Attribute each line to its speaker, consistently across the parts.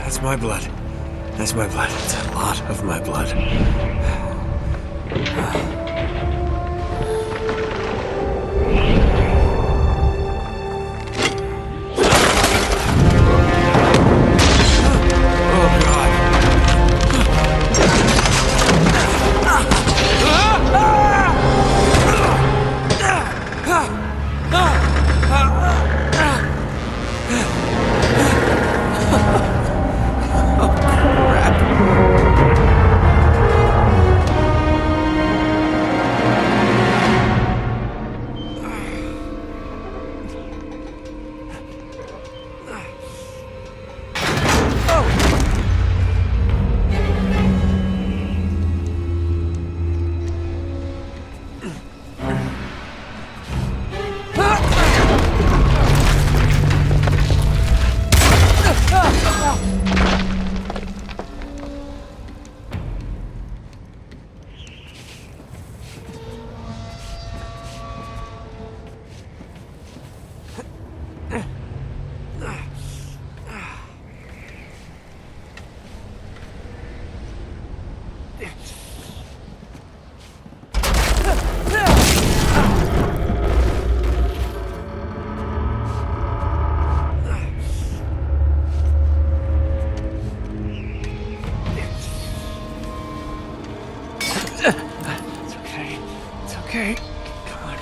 Speaker 1: That's my blood. That's my blood. It's a lot of my blood. Okay, come on.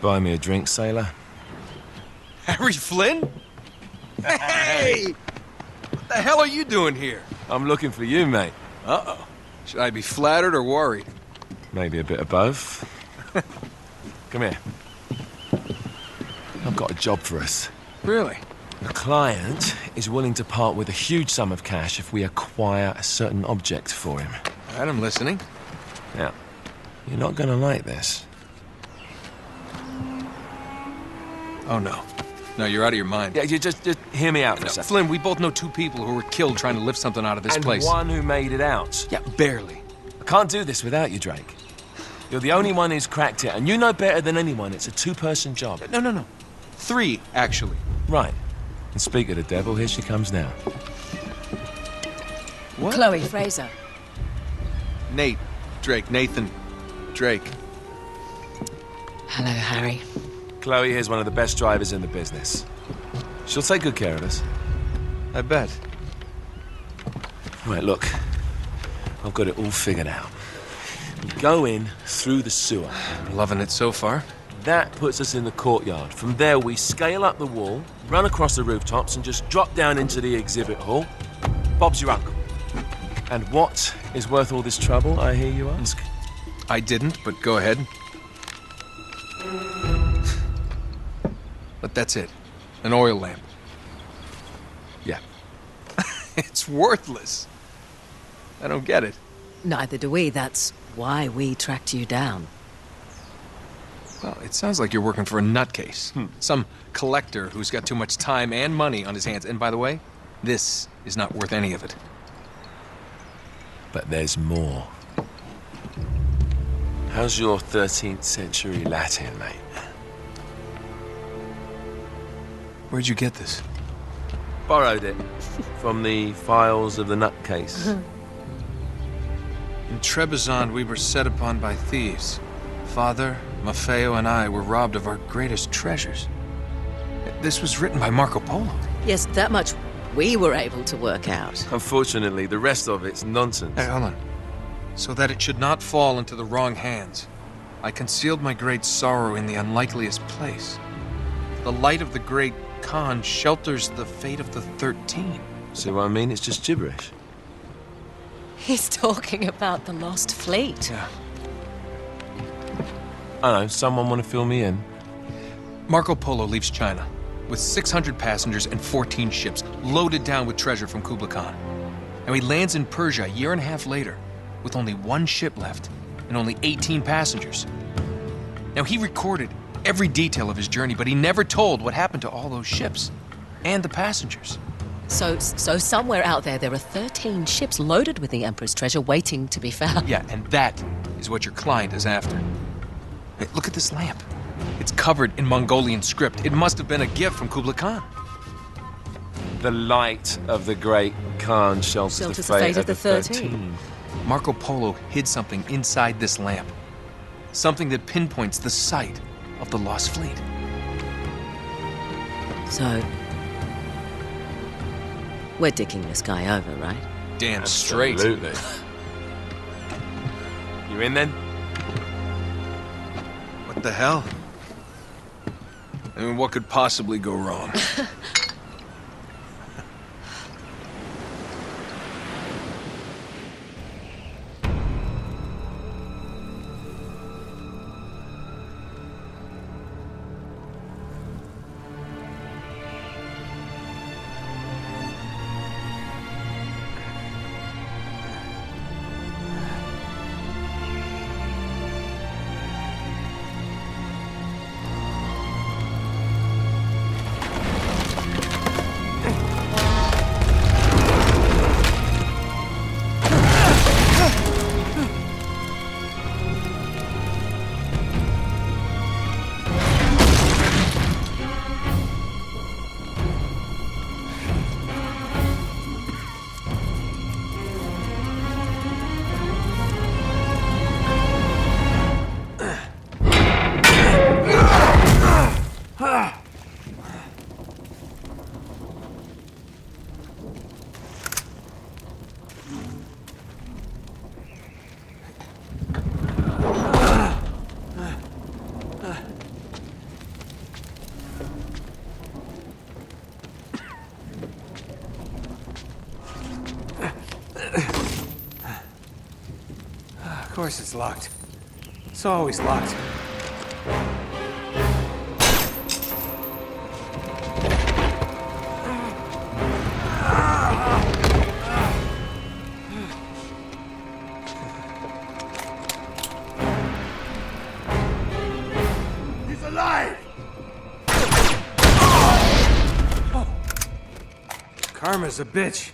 Speaker 2: Buy me a drink, sailor?
Speaker 3: Harry Flynn? Hey! What the hell are you doing here?
Speaker 2: I'm looking for you, mate.
Speaker 3: Uh-oh. Should I be flattered or worried?
Speaker 2: Maybe a bit of both. Come here. I've got a job for us.
Speaker 3: Really?
Speaker 2: The client is willing to part with a huge sum of cash if we acquire a certain object for him.
Speaker 3: All right, I'm listening.
Speaker 2: Now, you're not gonna like this.
Speaker 3: Oh, no. No, you're out of your mind.
Speaker 2: Yeah, you just hear me out for a
Speaker 3: No,
Speaker 2: second.
Speaker 3: Flynn, we both know two people who were killed trying to lift something out of this
Speaker 2: And
Speaker 3: place.
Speaker 2: one who made it out.
Speaker 3: Yeah, barely.
Speaker 2: I can't do this without you, Drake. You're the only one who's cracked it, and you know better than anyone it's a two-person job.
Speaker 3: No. 3, actually.
Speaker 2: Right. And speak of the devil, here she comes now.
Speaker 3: What?
Speaker 4: Chloe Fraser.
Speaker 3: Nate. Drake. Nathan. Drake.
Speaker 4: Hello, Harry.
Speaker 2: Chloe here's one of the best drivers in the business. She'll take good care of us.
Speaker 3: I bet.
Speaker 2: Right, look. I've got it all figured out. We go in through the sewer.
Speaker 3: Loving it so far.
Speaker 2: That puts us in the courtyard. From there, we scale up the wall, run across the rooftops, and just drop down into the exhibit hall. Bob's your uncle. And what is worth all this trouble, I hear you ask?
Speaker 3: I didn't, but go ahead. But that's it. An oil lamp.
Speaker 2: Yeah.
Speaker 3: It's worthless. I don't get it.
Speaker 4: Neither do we. That's why we tracked you down.
Speaker 3: Well, it sounds like you're working for a nutcase. Some collector who's got too much time and money on his hands. And by the way, this is not worth any of it.
Speaker 2: But there's more. How's your 13th century Latin, mate?
Speaker 3: Where'd you get this?
Speaker 2: Borrowed it from the files of the nutcase.
Speaker 3: In Trebizond, we were set upon by thieves. Father, Maffeo, and I were robbed of our greatest treasures. This was written by Marco Polo.
Speaker 4: Yes, that much we were able to work out.
Speaker 2: Unfortunately, the rest of it's nonsense.
Speaker 3: Hey, hold on. So that it should not fall into the wrong hands, I concealed my great sorrow in the unlikeliest place. The light of the great Khan shelters the fate of the 13.
Speaker 2: See what I mean? It's just gibberish.
Speaker 4: He's talking about the lost fleet.
Speaker 3: Yeah.
Speaker 2: I know, someone want to fill me in?
Speaker 3: Marco Polo leaves China with 600 passengers and 14 ships loaded down with treasure from Kublai Khan. And he lands in Persia a year and a half later with only one ship left and only 18 passengers. Now, he recorded every detail of his journey, but he never told what happened to all those ships and the passengers.
Speaker 4: So somewhere out there are 13 ships loaded with the Emperor's treasure waiting to be found.
Speaker 3: Yeah, and that is what your client is after. Hey, look at this lamp. It's covered in Mongolian script. It must have been a gift from Kublai Khan.
Speaker 2: The light of the great Khan shelters the fate of the 13.
Speaker 3: Marco Polo hid something inside this lamp. Something that pinpoints the site of the lost fleet.
Speaker 4: So, we're dicking this guy over, right?
Speaker 3: Damn straight.
Speaker 2: Absolutely. You in then?
Speaker 3: What the hell? I mean, what could possibly go wrong?
Speaker 1: Of course it's locked. It's always locked. He's alive! Oh. Karma's a bitch.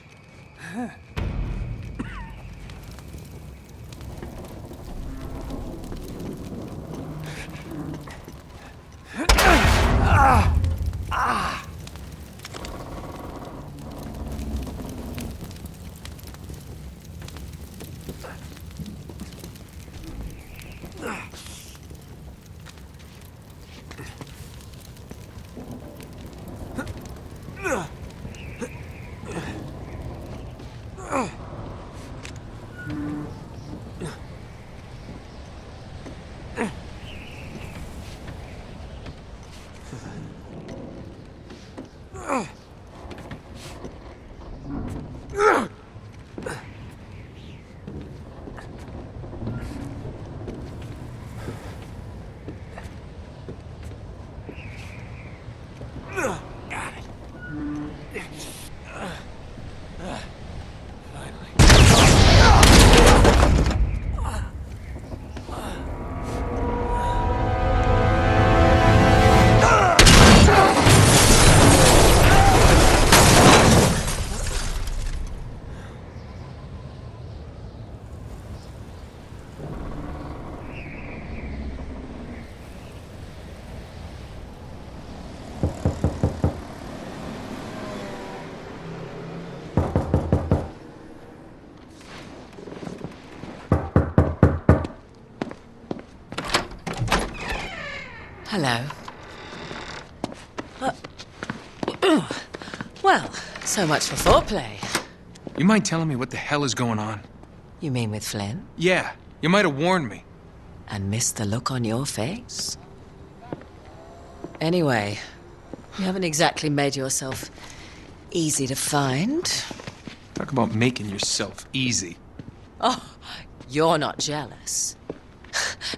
Speaker 4: Hello. Well, so much for foreplay.
Speaker 3: You mind telling me what the hell is going on?
Speaker 4: You mean with Flynn?
Speaker 3: Yeah, you might have warned me.
Speaker 4: And missed the look on your face? Anyway, you haven't exactly made yourself easy to find.
Speaker 3: Talk about making yourself easy.
Speaker 4: Oh, you're not jealous.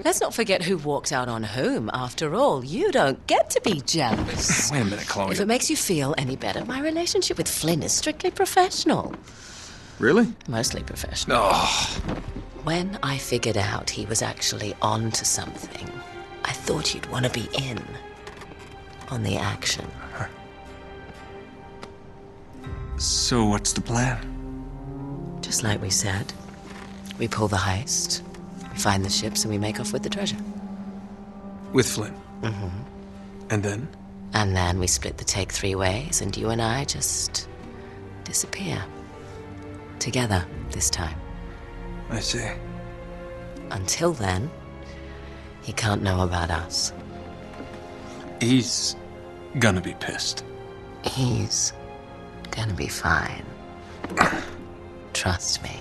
Speaker 4: Let's not forget who walked out on whom. After all, you don't get to be jealous.
Speaker 3: Wait a minute, Chloe.
Speaker 4: If it makes you feel any better, my relationship with Flynn is strictly professional.
Speaker 3: Really?
Speaker 4: Mostly professional.
Speaker 3: Oh.
Speaker 4: When I figured out he was actually on to something, I thought you'd want to be in on the action.
Speaker 3: So what's the plan?
Speaker 4: Just like we said. We pull the heist, we find the ships, and we make off with the treasure.
Speaker 3: With Flynn?
Speaker 4: Mm-hmm.
Speaker 3: And then?
Speaker 4: And then we split the take 3 ways, and you and I just disappear. Together, this time.
Speaker 3: I see.
Speaker 4: Until then, he can't know about us.
Speaker 3: He's gonna be pissed.
Speaker 4: He's gonna be fine. Trust me.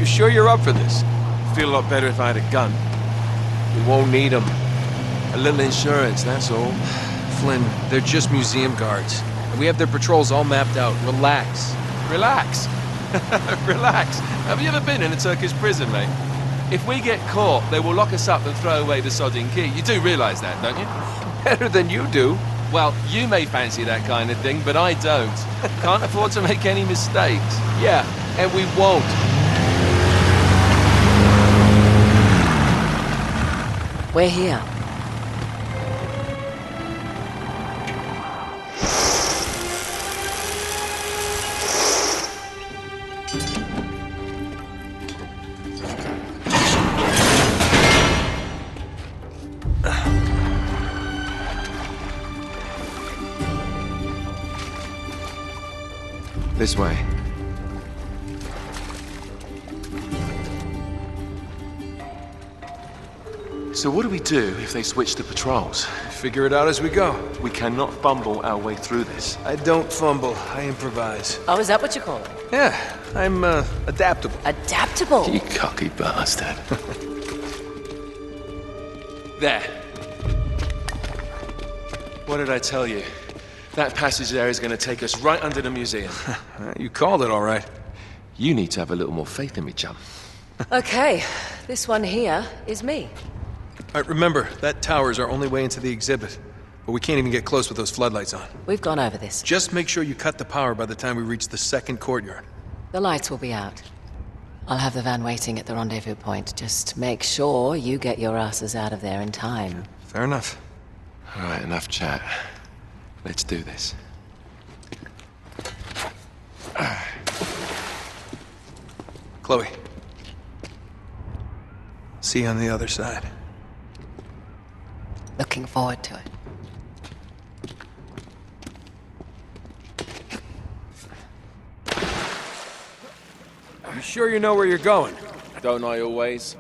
Speaker 3: Sure you're up for this?
Speaker 2: Feel a lot better if I had a gun. We won't need them. A little insurance, that's all.
Speaker 3: Flynn, they're just museum guards. And we have their patrols all mapped out. Relax.
Speaker 2: Relax. Relax. Have you ever been in a Turkish prison, mate? If we get caught, they will lock us up and throw away the sodding key. You do realise that, don't you?
Speaker 3: Better than you do.
Speaker 2: Well, you may fancy that kind of thing, but I don't. Can't afford to make any mistakes.
Speaker 3: Yeah, and we won't.
Speaker 4: We're here.
Speaker 2: This way. So what do we do if they switch the patrols?
Speaker 3: Figure it out as we go.
Speaker 2: We cannot fumble our way through this.
Speaker 3: I don't fumble, I improvise.
Speaker 4: Oh, is that what you call it?
Speaker 3: Yeah, I'm adaptable.
Speaker 4: Adaptable.
Speaker 2: You cocky bastard. There. What did I tell you? That passage there is going to take us right under the museum.
Speaker 3: You called it all right.
Speaker 2: You need to have a little more faith in me, chum.
Speaker 4: Okay, this one here is me.
Speaker 3: All right, remember, that tower is our only way into the exhibit. But we can't even get close with those floodlights on.
Speaker 4: We've gone over this.
Speaker 3: Just make sure you cut the power by the time we reach the second courtyard.
Speaker 4: The lights will be out. I'll have the van waiting at the rendezvous point. Just make sure you get your asses out of there in time.
Speaker 3: Fair enough.
Speaker 2: All right, enough chat. Let's do this.
Speaker 3: Chloe. See you on the other side.
Speaker 4: Looking forward to it.
Speaker 1: You sure you know where you're going?
Speaker 2: Don't I always?